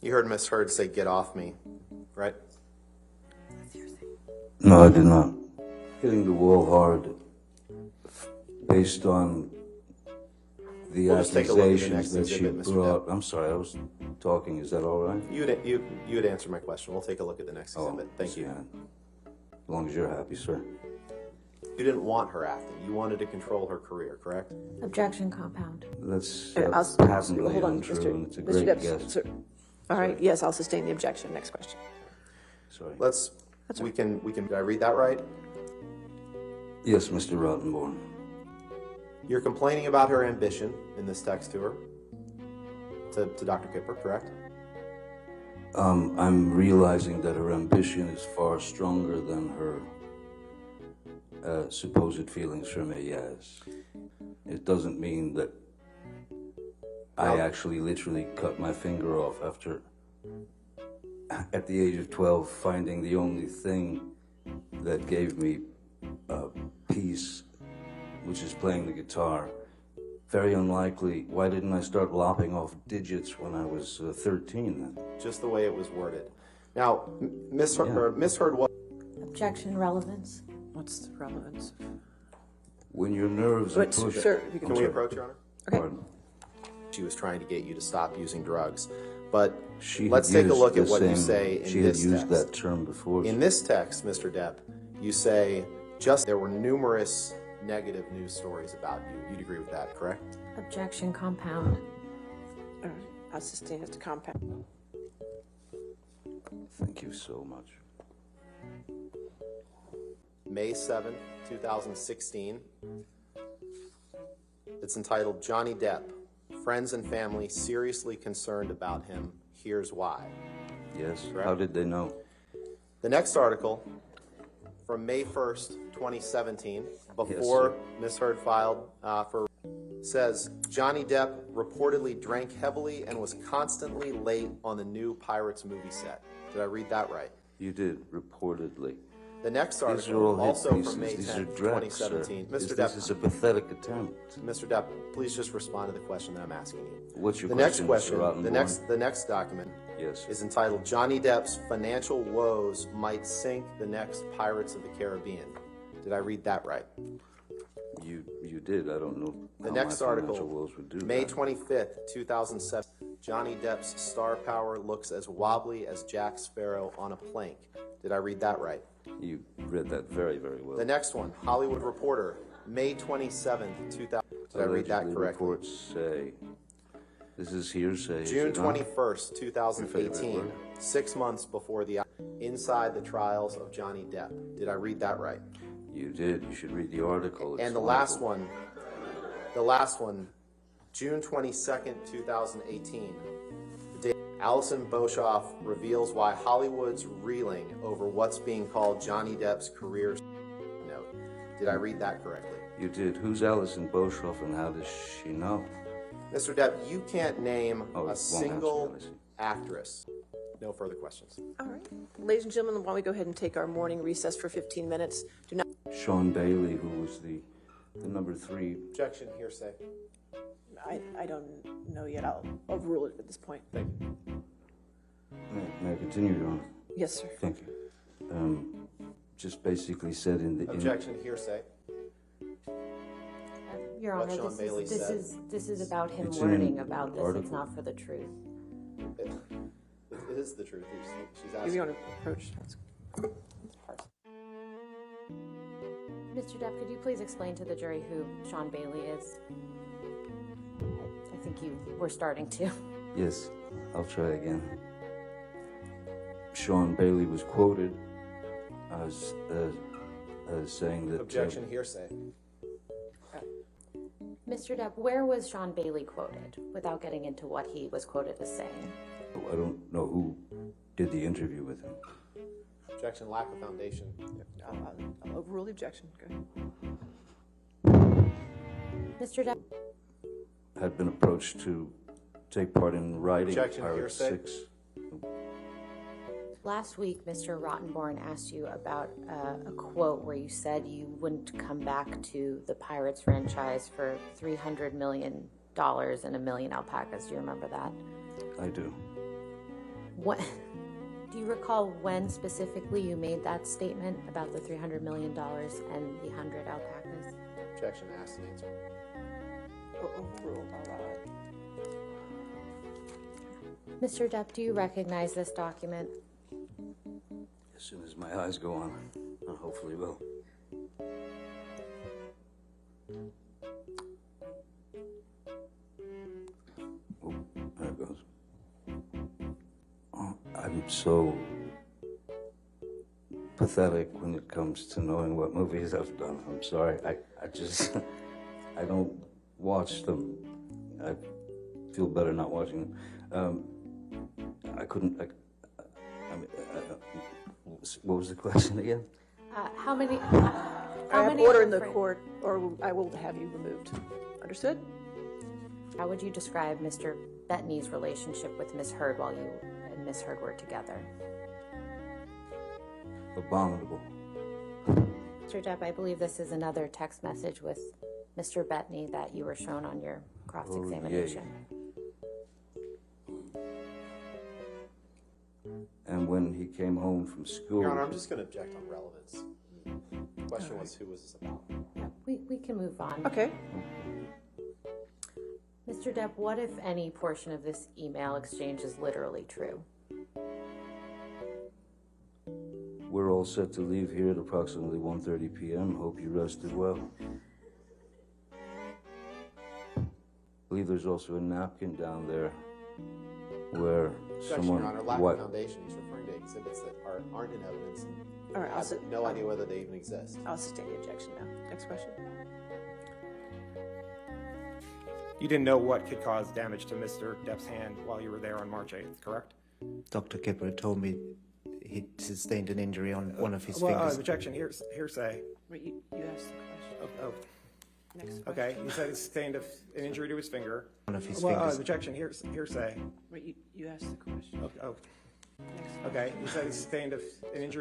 You heard Miss Heard say, "Get off me," right? No, I did not. Hitting the wall hard based on the accusations that she brought. I'm sorry, I was talking. Is that all right? You would answer my question. We'll take a look at the next exhibit. Thank you. As long as you're happy, sir. You didn't want her acting. You wanted to control her career, correct? Objection, compound. That's patently untrue, and it's a great guess. All right, yes, I'll sustain the objection. Next question. Sorry. We can, did I read that right? Yes, Mr. Rottenborn. You're complaining about her ambition in this text to her, to Dr. Kipper, correct? I'm realizing that her ambition is far stronger than her supposed feelings for me, yes. It doesn't mean that I actually literally cut my finger off after, at the age of 12, finding the only thing that gave me peace, which is playing the guitar. Very unlikely. Why didn't I start lopping off digits when I was 13 then? Just the way it was worded. Now, Miss Heard, what? Objection, relevance. What's the relevance? When your nerves are pushed... Sir, can we approach, Your Honor? Okay. Pardon? She was trying to get you to stop using drugs. But She let's had take a look at used what the you same- say in She this had used text. that term before. In this text, Mr. Depp, you say, there were numerous negative news stories about you. You'd agree with that, correct? Objection, compound. All right, I'll sustain it to compound. Thank you so much. May 7th, 2016. It's entitled, Johnny Depp, Friends and Family Seriously Concerned About Him. Here's Why. Yes, Correct? how did they know? The next article, from May 1st, 2017, before Miss Heard filed says, Johnny Depp reportedly drank heavily and was constantly late on the new Pirates movie set. Did I read that right? You did, reportedly. The next These are article, all hit also pieces. from May These 10th, are dregs, 2017. sir. Mr. Depp, This is a pathetic attempt. Mr. Depp, please just respond to the question that I'm asking you. What's your The question, next question, Mr. Rottenborn? the next document Yes. is entitled, Johnny Depp's Financial Woes Might Sink the Next Pirates of the Caribbean. Did I read that right? You did. I don't know The how next my article, financial woes would do May that. 25th, 2007, Johnny Depp's star power looks as wobbly as Jack Sparrow on a plank. Did I read that right? You read that very, very well. The next one, Hollywood Reporter, May 27th, 2000. Did I read that Allegedly, correctly? reports say, this is hearsay. June is it not? 21st, Your 2018, favorite word? 6 months before the Inside the Trials of Johnny Depp. Did I read that right? You did. You should read the article. It's And the last one, June 22nd, 2018, the day Alison Boshoff reveals why Hollywood's reeling over what's being called Johnny Depp's career note. Did I read that correctly? You did. Who's Alison Boshoff and how does she know? Mr. Depp, you can't name Oh, it a won't single answer, I see. actress. No further questions. All right. Ladies and gentlemen, why don't we go ahead and take our morning recess for 15 minutes? Do not... Sean Bailey, who was the number 3. Objection, hearsay. I don't know yet. I'll overrule it at this point. Thank you. May I continue, Your Honor? Yes, sir. Thank you. Just basically said in the... Objection, hearsay. Your What Honor, Sean Bailey said. this is about him It's in learning an about this. article. It's not for the truth. It is the truth. She's If asking. you want to approach, that's Mr. Depp, could you please explain to the jury who Sean Bailey is? I think you were starting to. Yes, I'll try again. Sean Bailey was quoted as saying that... Objection, hearsay. Mr. Depp, where was Sean Bailey quoted, without getting into what he was quoted as saying? I don't know who did the interview with him. Objection, lack of foundation. I'll overrule the objection. Go Mr. Depp, Had been approached to take part in writing Objection, Pirate hearsay. 6. last week Mr. Rottenborn asked you about a quote where you said you wouldn't come back to the Pirates franchise for $300 million and 1 million alpacas. Do you remember that? I do. What, do you recall when specifically you made that statement about the $300 million and the 100 alpacas? Objection, asked and answered. Overruled, I'll allow it. Mr. Depp, do you recognize this document? As soon as my eyes go on, I hopefully will. Oh, there it goes. Oh, I'm so pathetic when it comes to knowing what movies I've done. I'm sorry. I just, I don't watch them. I feel better not watching them. I couldn't, what was the question again? How many? I have order in the court, or I will have you removed. Understood? How would you describe Mr. Bettany's relationship with Miss Heard while you and Miss Heard were together? Abominable. Mr. Depp, I believe this is another text message with Mr. Bettany that you were shown on your cross-examination. And when he came home from school... Your Honor, I'm just going to object on relevance. The question was, who was this about? Yeah, we can move on. Okay. Mr. Depp, what if any portion of this email exchange is literally true? We're all set to leave here at approximately 1:30 p.m. Hope you rested well. I believe there's also a napkin down there where Objection, someone... Your Honor, lack of foundation. He's referring to exhibits that aren't in evidence. And All right, I have no idea whether they even exist. I'll sustain the objection now. Next question. You didn't know what could cause damage to Mr. Depp's hand while you were there on March 8th, correct? Dr. Kipper told me he sustained an injury on one of his fingers. Objection, hearsay. Wait, you asked the question. Oh, Next question. okay. You said he sustained an injury to his finger. One of his fingers. Objection, hearsay. Wait, you asked the question. Oh, Next question. okay. You said he sustained an injury.